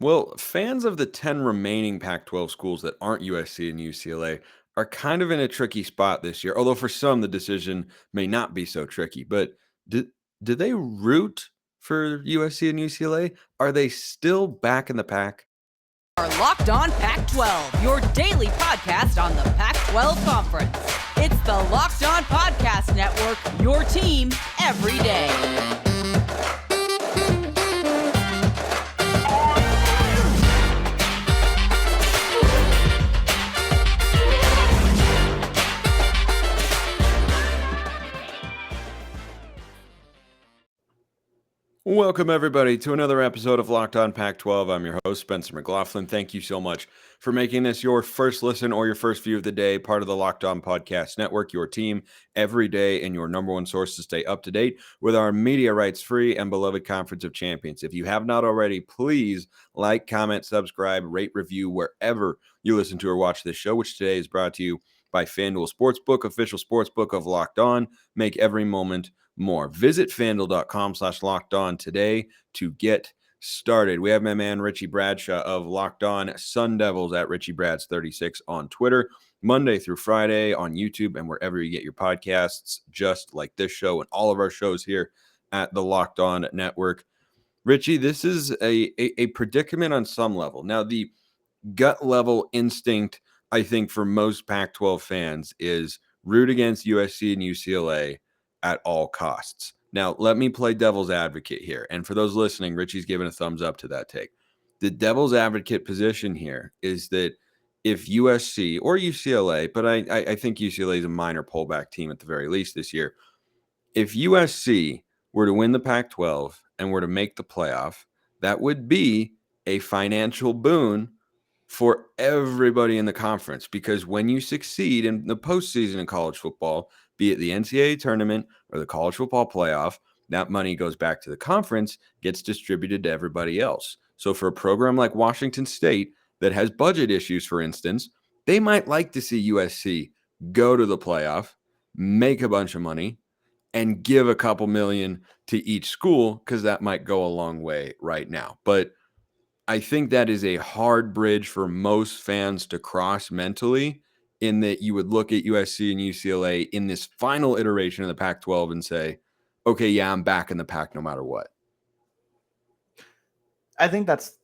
Well, fans of the 10 remaining Pac-12 schools that aren't USC and UCLA are kind of in a tricky spot this year, although for some the decision may not be so tricky. But do, do they root for USC and UCLA? Are they still back in the pack? Are Locked On Pac-12, your daily podcast on the Pac-12 Conference. It's the Locked On Podcast Network, your team every day. Welcome, everybody, to another episode of Locked On Pac-12. I'm your host, Spencer McLaughlin. Thank you so much for making this your first listen or your first view of the day, part of the Locked On Podcast Network, your team every day and your number one source to stay up to date with our media rights-free and beloved Conference of Champions. If you have not already, please like, comment, subscribe, rate, review wherever you listen to or watch this show, which today is brought to you by FanDuel Sportsbook, official sportsbook of Locked On. Make every moment more. Visit fanduel.com/lockedon today to get started. We have my man Richie Bradshaw of Locked On Sun Devils at RichieBrads36 on Twitter, Monday through Friday on YouTube and wherever you get your podcasts, just like this show and all of our shows here at the Locked On Network. Richie, this is a predicament on some level. Now, the gut level instinct, I think, for most Pac-12 fans is root against USC and UCLA at all costs. Now, let me play devil's advocate here. And for those listening, Richie's giving a thumbs up to that take. The devil's advocate position here is that if USC or UCLA, but I think UCLA is a minor pullback team at the very least this year. If USC were to win the Pac-12 and were to make the playoff, that would be a financial boon for everybody in the conference, because when you succeed in the postseason in college football, be it the NCAA tournament or the college football playoff, that money goes back to the conference, gets distributed to everybody else. So for a program like Washington State that has budget issues, for instance, they might like to see USC go to the playoff, make a bunch of money, and give a couple million to each school, because that might go a long way right now. But I think that is a hard bridge for most fans to cross mentally, in that you would look at USC and UCLA in this final iteration of the Pac-12 and say, okay, yeah, I'm back in the pack no matter what. I think that's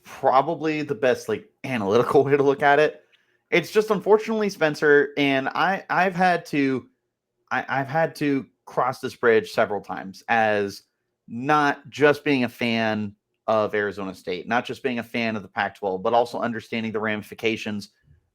probably the best analytical way to look at it. It's just, unfortunately, Spencer, and I've had to cross this bridge several times as not just being a fan of Arizona State, not just being a fan of the Pac-12, but also understanding the ramifications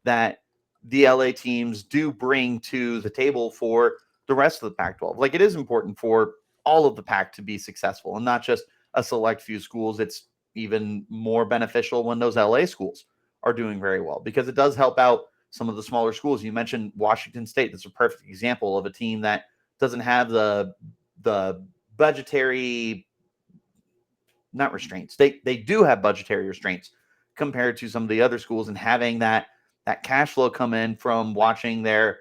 that the LA teams do bring to the table for the rest of the Pac-12. It is important for all of the Pac to be successful and not just a select few schools. It's even more beneficial when those LA schools are doing very well, because it does help out some of the smaller schools. You mentioned Washington State. That's a perfect example of a team that doesn't have the budgetary, not restraints. They do have budgetary restraints compared to some of the other schools, and having that cash flow come in from watching their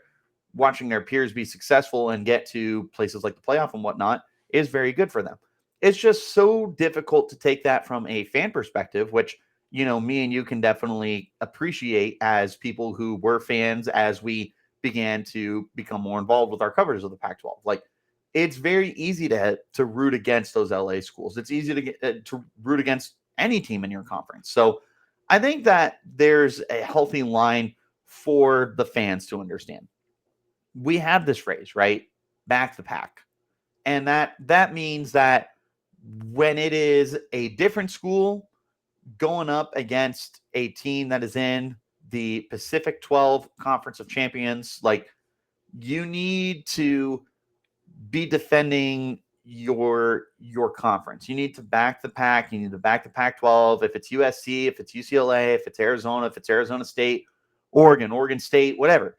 peers be successful and get to places like the playoff and whatnot is very good for them. It's just so difficult to take that from a fan perspective, which, me and you can definitely appreciate as people who were fans as we began to become more involved with our coverage of the Pac-12. It's very easy to root against those LA schools. It's easy to root against any team in your conference. So I think that there's a healthy line for the fans to understand. We have this phrase, right? Back the pack. And that means that when it is a different school going up against a team that is in the Pacific 12 Conference of Champions, you need to be defending your conference. You need to back the pack. You need to back the Pac-12. If it's USC, if it's UCLA, if it's Arizona, if it's Arizona State, Oregon State, whatever.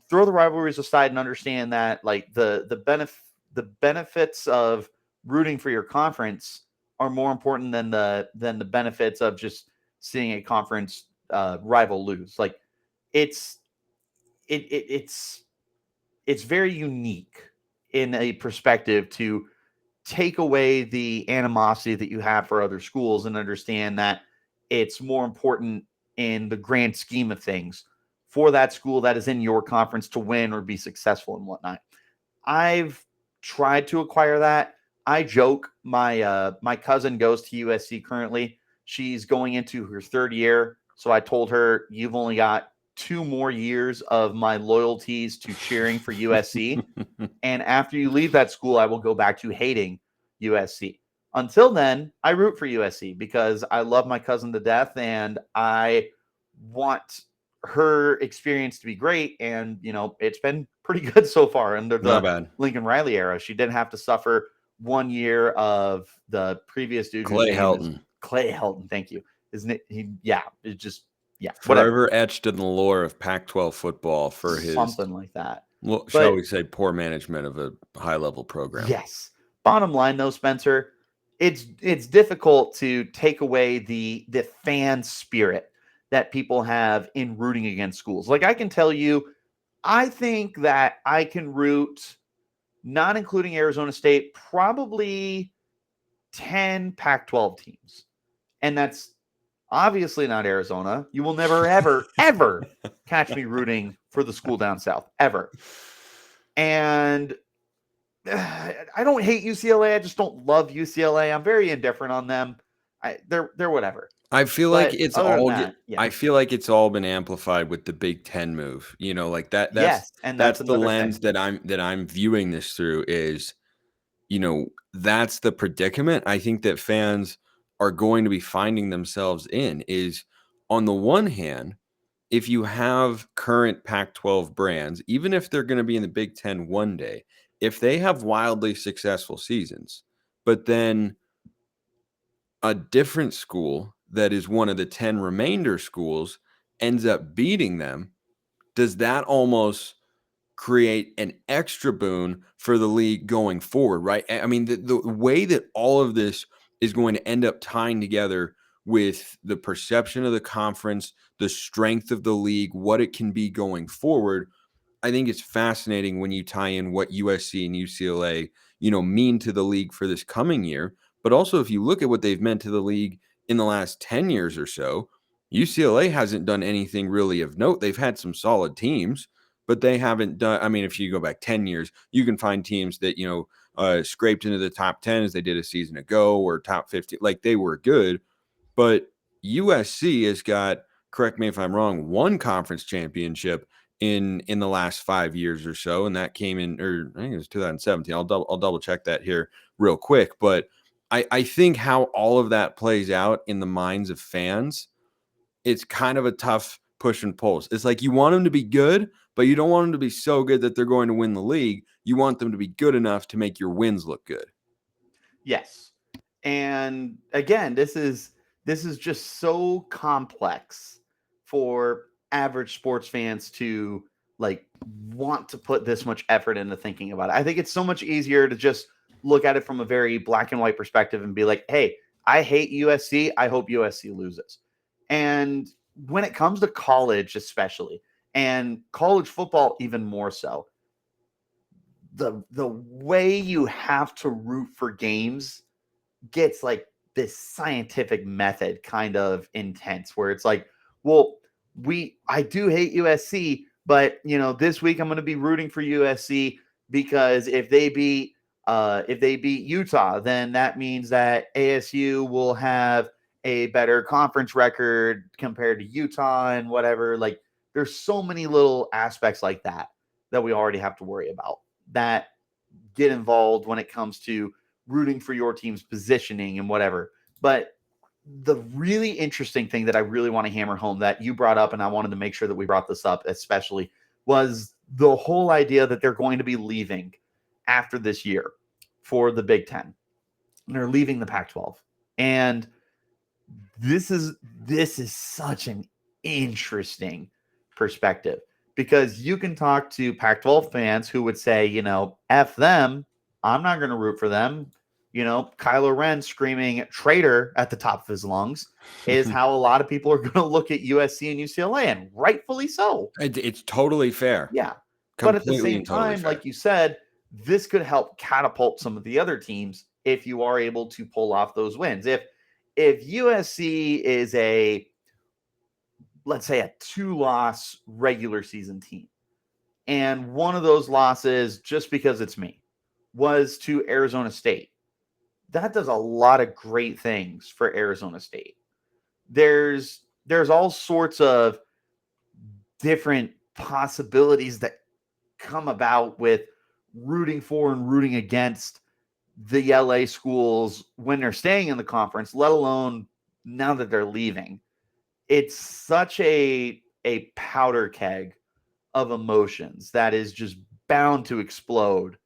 Throw the rivalries aside and understand that the benefits of rooting for your conference are more important than the benefits of just seeing a conference rival lose. It's very unique in a perspective to take away the animosity that you have for other schools and understand that it's more important in the grand scheme of things for that school that is in your conference to win or be successful and whatnot. I've tried to acquire that. I joke, my cousin goes to USC currently. She's going into her third year. So I told her, you've only got 2 more years of my loyalties to cheering for USC. And after you leave that school, I will go back to hating USC. Until then, I root for USC because I love my cousin to death and I want her experience to be great. And, it's been pretty good so far under the Lincoln Riley era. She didn't have to suffer 1 year of the previous dude. Clay Helton. Clay Helton, thank you. Isn't it? It's just, forever etched in the lore of Pac-12 football for his something like that. Well, shall we say poor management of a high-level program? Yes. Bottom line, though, Spencer, it's difficult to take away the fan spirit that people have in rooting against schools. Like, I can tell you, I think that I can root, not including Arizona State, probably 10 Pac-12 teams. And that's obviously not Arizona. You will never, ever, ever catch me rooting for the school down south, ever. And I don't hate UCLA. I just don't love UCLA. I'm very indifferent on them. They're whatever. I feel like it's all. I feel like it's all been amplified with the Big Ten move. Like that. That's the lens that I'm viewing this through. Is that's the predicament I think that fans are going to be finding themselves in. Is on the one hand, if you have current Pac-12 brands, even if they're going to be in the Big Ten one day, if they have wildly successful seasons, but then a different school that is one of the 10 remainder schools ends up beating them, does that almost create an extra boon for the league going forward, right? I mean, the way that all of this is going to end up tying together with the perception of the conference, the strength of the league, what it can be going forward, I think it's fascinating when you tie in what USC and UCLA, mean to the league for this coming year. But also, if you look at what they've meant to the league in the last 10 years or so, UCLA hasn't done anything really of note. They've had some solid teams, but they haven't done. I mean, if you go back 10 years, you can find teams that, scraped into the top 10 as they did a season ago or top 50. Like, they were good. But USC has got, correct me if I'm wrong, 1 conference championship in the last 5 years or so. And that came in, or I think it was 2017. I'll double check that here real quick. But I think how all of that plays out in the minds of fans, it's kind of a tough push and pulls. It's like you want them to be good, but you don't want them to be so good that they're going to win the league. You want them to be good enough to make your wins look good. Yes. And again, this is just so complex for average sports fans to want to put this much effort into thinking about it. I think it's so much easier to just look at it from a very black and white perspective and be like, hey, I hate USC. I hope USC loses. And when it comes to college, especially, and college football, even more so, the way you have to root for games gets this scientific method kind of intense, where it's like, well, I do hate USC, but this week I'm going to be rooting for USC because if they beat Utah, then that means that ASU will have a better conference record compared to Utah and whatever. There's so many little aspects like that we already have to worry about that get involved when it comes to rooting for your team's positioning and whatever. But the really interesting thing that I really want to hammer home that you brought up, and I wanted to make sure that we brought this up especially, was the whole idea that they're going to be leaving after this year for the Big Ten. And they're leaving the Pac-12. And this is such an interesting perspective, because you can talk to Pac-12 fans who would say, F them, I'm not going to root for them. Kylo Ren screaming traitor at the top of his lungs is how a lot of people are going to look at USC and UCLA, and rightfully so. It's totally fair. Yeah. Completely, but at the same time, like you said, this could help catapult some of the other teams if you are able to pull off those wins. If USC is let's say a 2-loss regular season team, and one of those losses, just because it's me, was to Arizona State, that does a lot of great things for Arizona State. There's all sorts of different possibilities that come about with rooting for and rooting against the LA schools when they're staying in the conference, let alone now that they're leaving. It's such a powder keg of emotions that is just bound to explode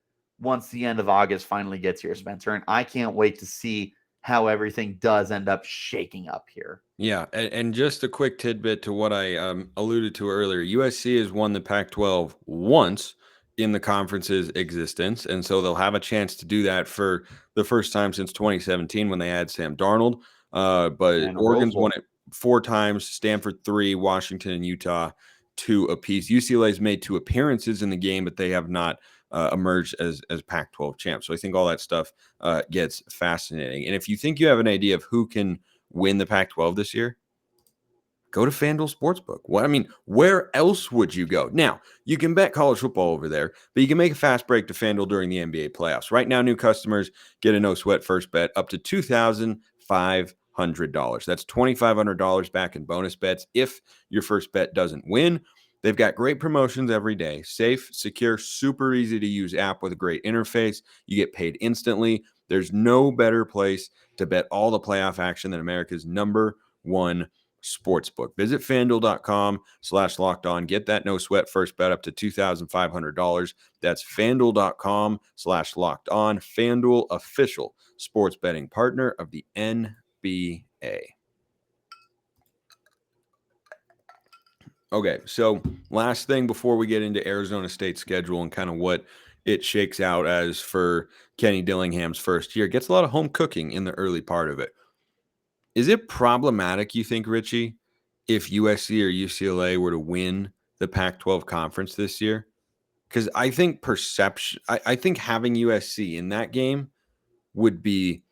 once the end of August finally gets here, Spencer. And I can't wait to see how everything does end up shaking up here. Yeah, and just a quick tidbit to what I alluded to earlier. USC has won the Pac-12 once in the conference's existence, and so they'll have a chance to do that for the first time since 2017 when they had Sam Darnold. But Oregon's won it 4 times, Stanford 3, Washington and Utah 2 apiece. UCLA's made 2 appearances in the game, but they have not emerged as Pac-12 champs. So I think all that stuff gets fascinating. And if you think you have an idea of who can win the Pac-12 this year, go to FanDuel Sportsbook. Where else would you go? Now, you can bet college football over there, but you can make a fast break to FanDuel during the NBA playoffs. Right now, new customers get a no-sweat first bet up to $2,500. That's $2,500 back in bonus bets if your first bet doesn't win. They've got great promotions every day. Safe, secure, super easy to use app with a great interface. You get paid instantly. There's no better place to bet all the playoff action than America's #1 sportsbook. Visit FanDuel.com/lockedon. Get that no sweat first bet up to $2,500. That's FanDuel.com/lockedon. FanDuel, official sports betting partner of the NBA. Okay, so last thing before we get into Arizona State's schedule and kind of what it shakes out as for Kenny Dillingham's first year. Gets a lot of home cooking in the early part of it. Is it problematic, you think, Richie, if USC or UCLA were to win the Pac-12 conference this year? Because I think I think having USC in that game would be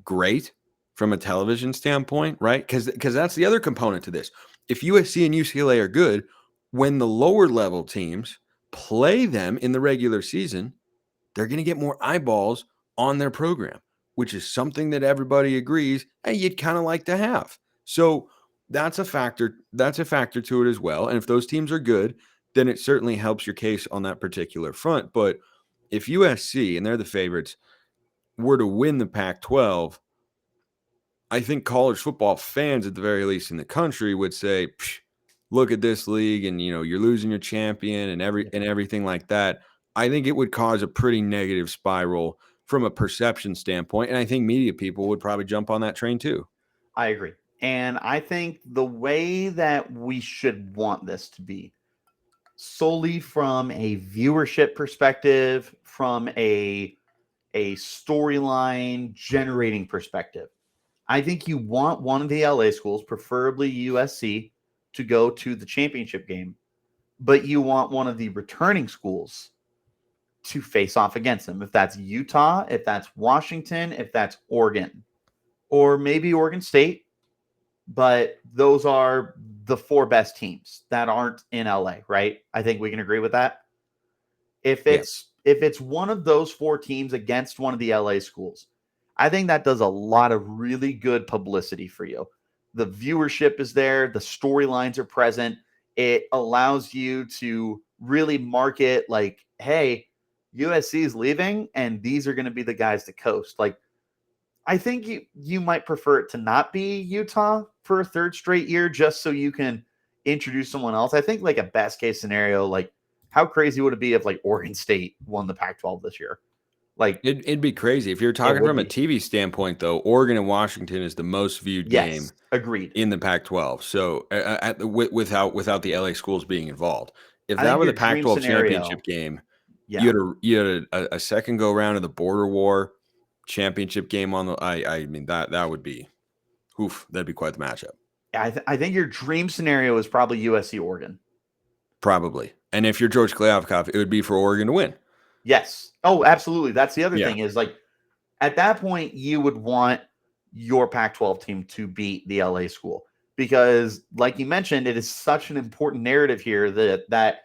great from a television standpoint, right? Because that's the other component to this. If USC and UCLA are good, when the lower level teams play them in the regular season, they're going to get more eyeballs on their program, which is something that everybody agrees, hey, you'd kind of like to have. So that's a factor. That's a factor to it as well. And if those teams are good, then it certainly helps your case on that particular front. But if USC, and they're the favorites, were to win the Pac-12, I think college football fans, at the very least in the country, would say, look at this league, and you're losing your champion and everything like that. I think it would cause a pretty negative spiral from a perception standpoint, and I think media people would probably jump on that train too. I agree. And I think the way that we should want this to be, solely from a viewership perspective, from a storyline generating perspective, I think you want one of the LA schools, preferably USC, to go to the championship game, but you want one of the returning schools to face off against them. If that's Utah, if that's Washington, if that's Oregon, or maybe Oregon State, but those are the 4 best teams that aren't in LA, right? I think we can agree with that. If it's one of those 4 teams against one of the LA schools, I think that does a lot of really good publicity for you. The viewership is there. The storylines are present. It allows you to really market like, hey, USC is leaving, and these are going to be the guys to coast. Like, I think you might prefer it to not be Utah for a 3rd straight year, just so you can introduce someone else. I think like a best case scenario, like how crazy would it be if like Oregon State won the Pac-12 this year? Like it'd be crazy. If you're talking from a TV standpoint, though, Oregon and Washington is the most viewed game. Agreed. In the Pac-12. So without the LA schools being involved, if that were the Pac-12 championship game, you had a second go round of the Border War championship game on the. I mean that would be, that'd be quite the matchup. I think your dream scenario is probably USC Oregon. Probably, and if you're George Kliavkoff, it would be for Oregon to win. Yes. Oh, absolutely. That's the other thing is like At that point, you would want your Pac-12 team to beat the LA school because, like you mentioned, it is such an important narrative here that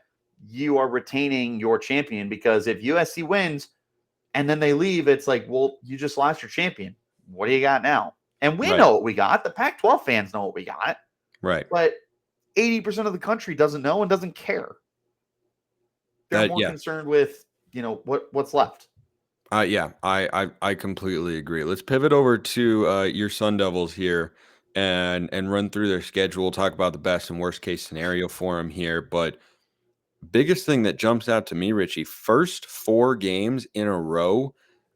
you are retaining your champion. Because if USC wins and then they leave, it's like, well, you just lost your champion. What do you got now? And we know what we got. The Pac-12 fans know what we got. Right. But 80% of the country doesn't know and doesn't care. They're more concerned with, what's left. I completely agree. Let's pivot over to your Sun Devils here and run through their schedule, talk about the best and worst case scenario for them here. But biggest thing that jumps out to me, Richie, first 4 games in a row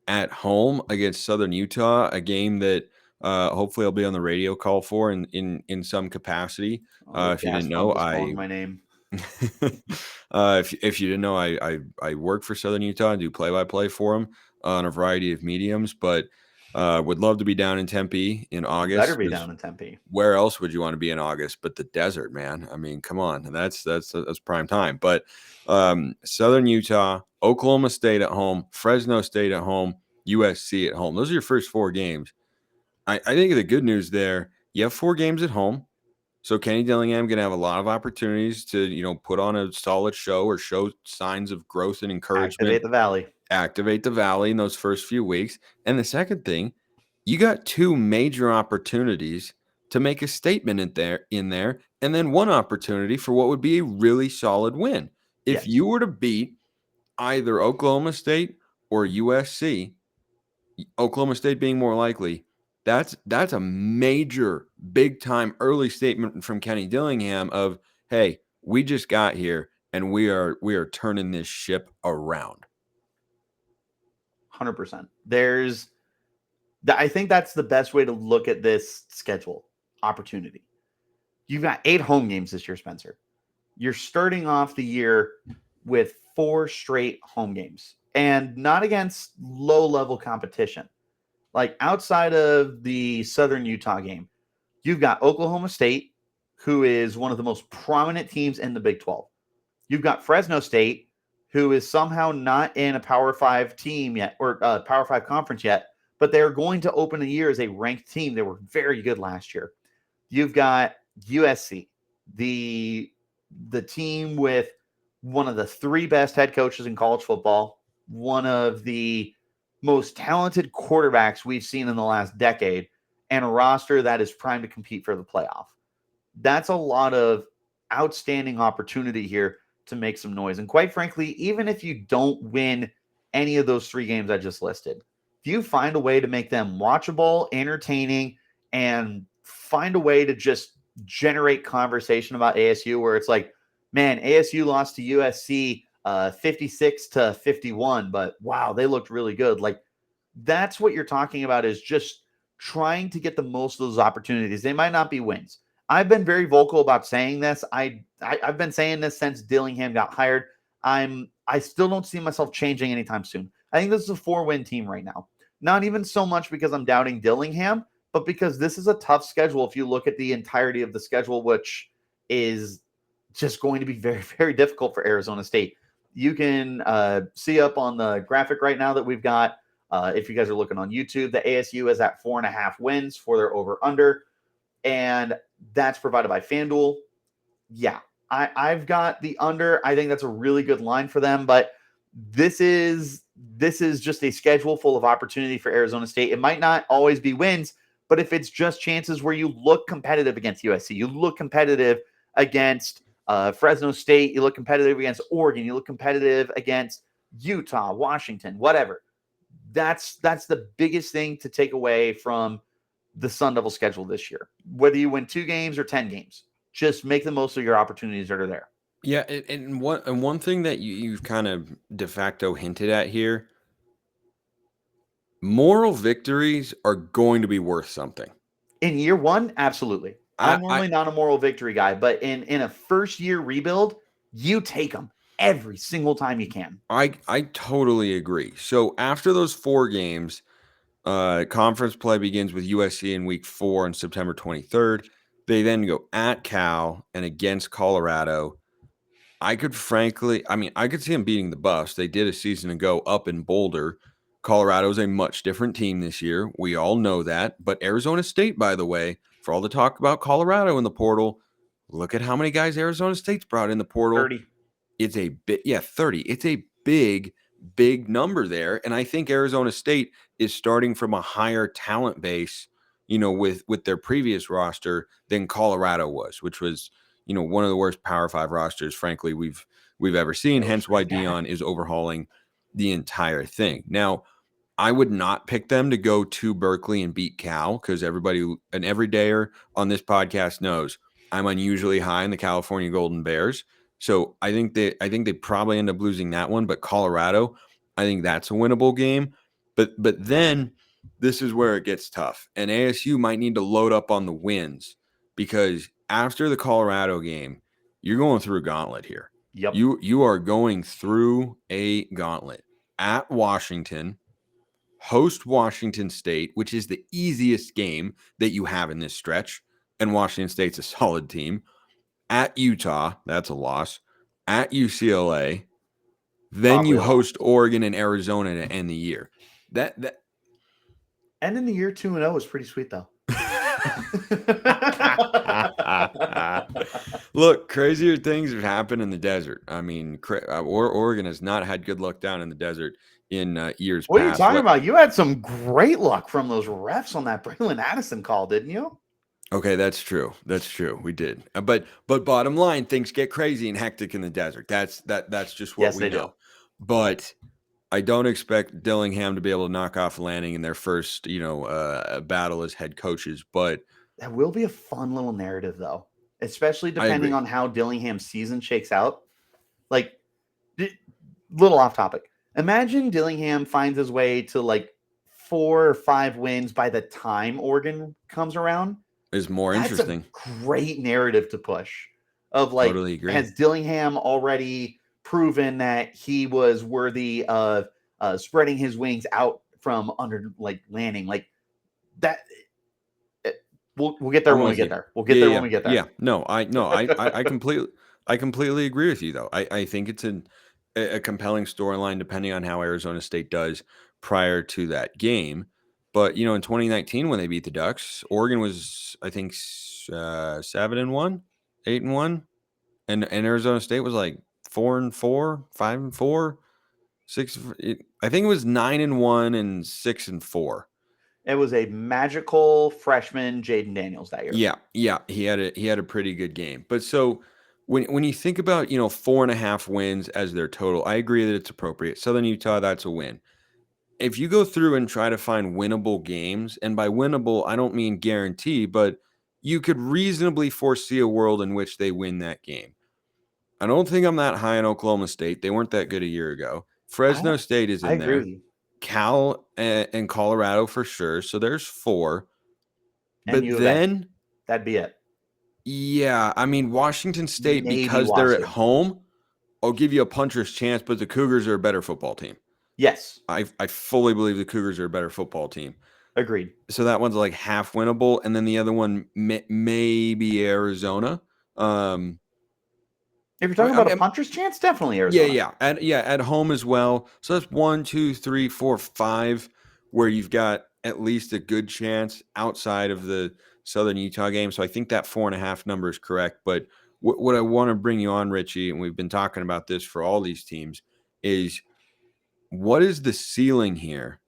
at home against Southern Utah, a game that hopefully I'll be on the radio call for in some capacity. If you didn't know, my name. If you didn't know, I work for Southern Utah and do play-by-play for them on a variety of mediums, but would love to be down in Tempe in August. Better be down in Tempe. Where else would you want to be in August but the desert, man? I mean, come on. That's prime time. But Southern Utah, Oklahoma State at home, Fresno State at home, USC at home. Those are your first 4 games. I think the good news there, you have 4 games at home. So Kenny Dillingham going to have a lot of opportunities to, put on a solid show or show signs of growth and encouragement. Activate the Valley in those first few weeks. And the second thing, you got 2 major opportunities to make a statement in there, and then 1 opportunity for what would be a really solid win. If you were to beat either Oklahoma State or USC, Oklahoma State being more likely, that's a major, big-time early statement from Kenny Dillingham of, hey, we just got here, and we are turning this ship around. 100%. I think that's the best way to look at this schedule opportunity. You've got 8 home games this year, Spencer. You're starting off the year with 4 straight home games, and not against low-level competition. Like outside of the Southern Utah game, you've got Oklahoma State, who is one of the most prominent teams in the Big 12. You've got Fresno State, who is somehow not in a Power 5 team yet, or Power 5 conference yet, but they're going to open the year as a ranked team. They were very good last year. You've got USC, the team with one of the 3 best head coaches in college football, one of the most talented quarterbacks we've seen in the last decade, and a roster that is primed to compete for the playoff. That's a lot of outstanding opportunity here to make some noise. And quite frankly, even if you don't win any of those 3 games I just listed, if you find a way to make them watchable, entertaining, and find a way to just generate conversation about ASU where it's like, man, ASU lost to USC 56-51, but wow, they looked really good. Like, that's what you're talking about, is just trying to get the most of those opportunities. They might not be wins. I've been very vocal about saying this. I've been saying this since Dillingham got hired. I still don't see myself changing anytime soon. I think this is a 4-win team right now. Not even so much because I'm doubting Dillingham, but because this is a tough schedule if you look at the entirety of the schedule, which is just going to be very, very difficult for Arizona State. You can see up on the graphic right now that we've got, if you guys are looking on YouTube, the ASU is at 4.5 wins for their over-under, and that's provided by FanDuel. Yeah, I've got the under. I think that's a really good line for them, but this is just a schedule full of opportunity for Arizona State. It might not always be wins, but if it's just chances where you look competitive against USC, you look competitive against Fresno State, you look competitive against Oregon, you look competitive against Utah, Washington, whatever. That's the biggest thing to take away from the Sun Devil schedule this year. Whether you win 2 games or 10 games, just make the most of your opportunities that are there. Yeah, and one thing that you've kind of de facto hinted at here, moral victories are going to be worth something. In year 1, absolutely. I'm normally not a moral victory guy, but in a first-year rebuild, you take them every single time you can. I totally agree. So after those 4 games, conference play begins with USC in week 4 on September 23rd. They then go at Cal and against Colorado. I could see them beating the Buffs. They did a season ago up in Boulder. Colorado is a much different team this year. We all know that. But Arizona State, by the way, for all the talk about Colorado in the portal, look at how many guys Arizona State's brought in the portal. 30. It's a bit, 30. It's a big number there. And I think Arizona State is starting from a higher talent base, with their previous roster than Colorado was, which was, one of the worst Power 5 rosters, frankly, we've ever seen. Hence why Dion is overhauling the entire thing. Now, I would not pick them to go to Berkeley and beat Cal, because everybody, an everydayer on this podcast, knows I'm unusually high in the California Golden Bears. So I think they probably end up losing that one. But Colorado, I think that's a winnable game. But then this is where it gets tough, and ASU might need to load up on the wins, because after the Colorado game, you're going through a gauntlet here. Yep. You are going through a gauntlet at Washington, host Washington State, which is the easiest game that you have in this stretch, and Washington State's a solid team. At Utah, that's a loss. At UCLA, then you host Oregon and Arizona to end the year. That ending the year 2-0 is pretty sweet, though. Look, crazier things have happened in the desert. I mean, Oregon has not had good luck down in the desert in years what past. What are you talking about? You had some great luck from those refs on that Braylon Addison call, didn't you? Okay, that's true. We did. But bottom line, things get crazy and hectic in the desert. That's just what we know. But I don't expect Dillingham to be able to knock off Lanning in their first, battle as head coaches. But that will be a fun little narrative, though, especially depending on how Dillingham's season shakes out. Like, little off topic. Imagine Dillingham finds his way to like 4 or 5 wins by the time Oregon comes around. Is more interesting. That's a great narrative to push. Of like, totally agree. Has Dillingham already proven that he was worthy of spreading his wings out from under like Lanning? Like that. We'll get there when we get there. We'll get there when we get there. Yeah. No, I completely agree with you, though. I think it's a compelling storyline depending on how Arizona State does prior to that game. But, in 2019, when they beat the Ducks, Oregon was, I think, 7-1, 8-1. And Arizona State was like 4-4, 5-4, 6. I think it was 9-1 and 6-4. It was a magical freshman Jaden Daniels that year. Yeah. He had a pretty good game. But so when you think about, 4.5 wins as their total, I agree that it's appropriate. Southern Utah, that's a win. If you go through and try to find winnable games, and by winnable, I don't mean guarantee, but you could reasonably foresee a world in which they win that game. I don't think I'm that high on Oklahoma State. They weren't that good a year ago. Fresno State is in there. Cal and Colorado for sure. So there's 4. But then that'd be it. Yeah. I mean, Washington State, because they're at home, I'll give you a puncher's chance, but the Cougars are a better football team. Yes. I fully believe the Cougars are a better football team. Agreed. So that one's like half winnable. And then the other one may be Arizona. If you're talking about a puncher's chance, definitely Arizona. Yeah. At home as well. So that's 1, 2, 3, 4, 5, where you've got at least a good chance outside of the Southern Utah game. So I think that 4.5 number is correct. But what I want to bring you on, Richie, and we've been talking about this for all these teams, is what is the ceiling here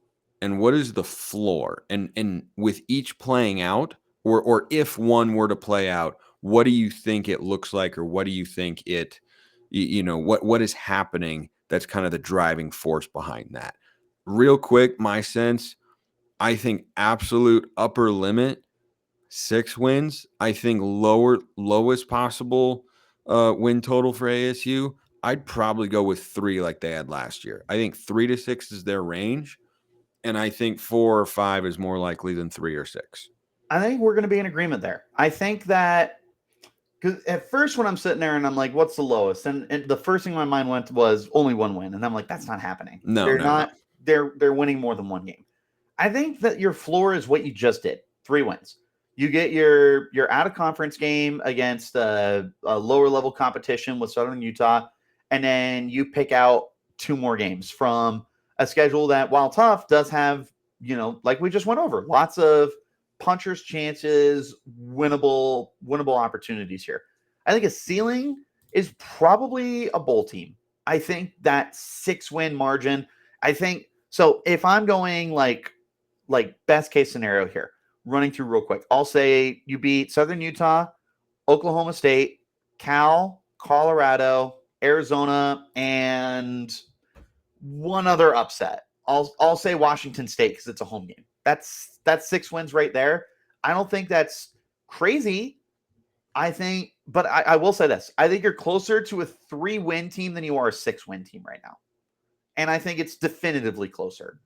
and what is the floor? And with each playing out, or if one were to play out, what do you think it looks like, or what do you think it, what is happening that's kind of the driving force behind that? Real quick, my sense, I think absolute upper limit, 6 wins. I think lowest possible win total for ASU, I'd probably go with 3 like they had last year. I think 3 to 6 is their range, and I think 4 or 5 is more likely than 3 or 6. I think we're going to be in agreement there. I think that, because at first when I'm sitting there and I'm like, what's the lowest? And the first thing my mind went was only 1 win. And I'm like, that's not happening. No, they're not. They're winning more than 1 game. I think that your floor is what you just did. 3 wins. You get your out of conference game against a lower level competition with Southern Utah. And then you pick out 2 more games from a schedule that, while tough, does have, like we just went over, lots of puncher's chances, winnable opportunities here. I think a ceiling is probably a bowl team. I think that 6-win margin, I think, so if I'm going like best case scenario here, running through real quick, I'll say you beat Southern Utah, Oklahoma State, Cal, Colorado, Arizona, and one other upset. I'll say Washington State because it's a home game. That's 6 wins right there. I don't think that's crazy. I think, but I will say this. I think you're closer to a 3-win team than you are a 6-win team right now. And I think it's definitively closer.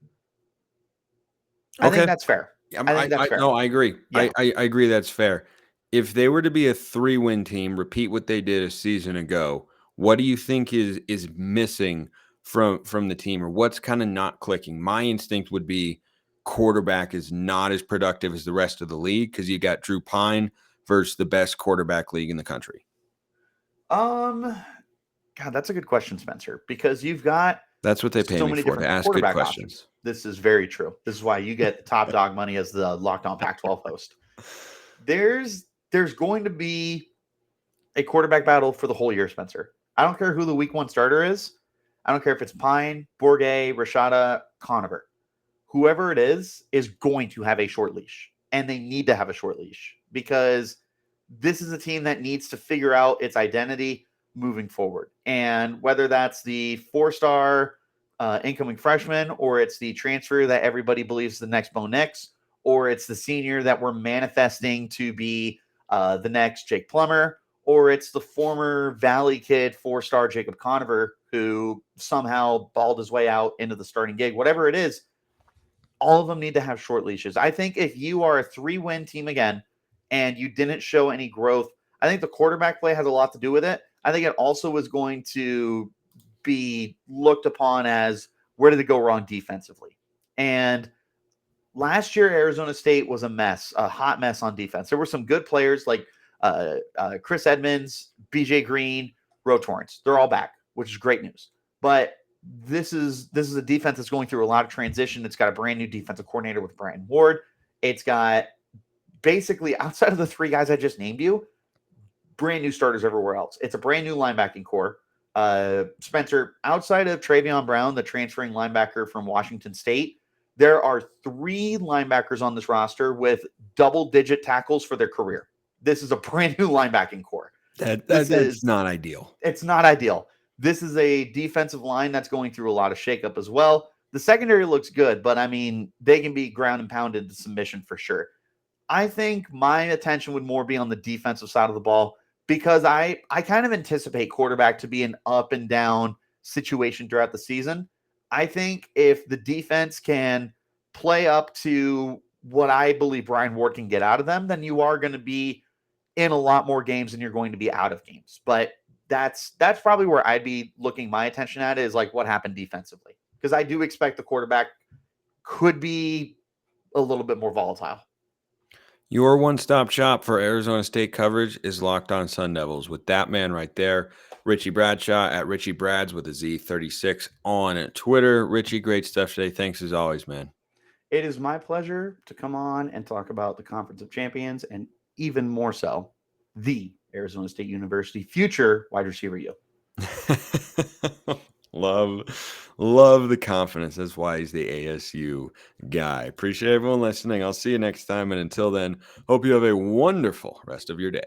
I think that's fair. I think that's fair. No, I agree. Yeah. I agree that's fair. If they were to be a 3-win team, repeat what they did a season ago, what do you think is missing from the team, or what's kind of not clicking? My instinct would be quarterback is not as productive as the rest of the league because you got Drew Pine versus the best quarterback league in the country. God, that's a good question, Spencer, because you've got that's what they pay me for, to ask good questions. Options. This is very true. This is why you get the top dog money as the Locked On Pac-12 host. There's going to be a quarterback battle for the whole year, Spencer. I don't care who the week 1 starter is. I don't care if it's Pine, Bourget, Rashada, Conover. Whoever it is going to have a short leash, and they need to have a short leash because this is a team that needs to figure out its identity moving forward. And whether that's the 4-star incoming freshman, or it's the transfer that everybody believes is the next Bo Nix, or it's the senior that we're manifesting to be the next Jake Plummer, or it's the former Valley kid 4-star Jacob Conover who somehow balled his way out into the starting gig, whatever it is, all of them need to have short leashes. I think if you are a 3-win team again and you didn't show any growth, I think the quarterback play has a lot to do with it. I think it also is going to be looked upon as where did it go wrong defensively? And last year, Arizona State was a mess, a hot mess on defense. There were some good players like Chris Edmonds, BJ Green, Ro Torrance. They're all back, which is great news. But this is a defense that's going through a lot of transition. It's got a brand new defensive coordinator with Brian Ward. It's got basically, outside of the 3 guys I just named you, brand new starters everywhere else. It's a brand new linebacking core. Spencer, outside of Travion Brown, the transferring linebacker from Washington State, there are 3 linebackers on this roster with double-digit tackles for their career. This is a brand new linebacking core. That's not ideal. It's not ideal. This is a defensive line that's going through a lot of shakeup as well. The secondary looks good, but I mean, they can be ground and pounded to submission for sure. I think my attention would more be on the defensive side of the ball because I kind of anticipate quarterback to be an up and down situation throughout the season. I think if the defense can play up to what I believe Brian Ward can get out of them, then you are going to be in a lot more games than you're going to be out of games. But that's probably where I'd be looking my attention at, is like what happened defensively. Because I do expect the quarterback could be a little bit more volatile. Your one-stop shop for Arizona State coverage is Locked On Sun Devils with that man right there, Richie Bradshaw at Richie Brads with a Z36 on Twitter. Richie, great stuff today. Thanks as always, man. It is my pleasure to come on and talk about the Conference of Champions and even more so, the Arizona State University future wide receiver you. Love the confidence. That's why he's the ASU guy. Appreciate everyone listening. I'll see you next time. And until then, hope you have a wonderful rest of your day.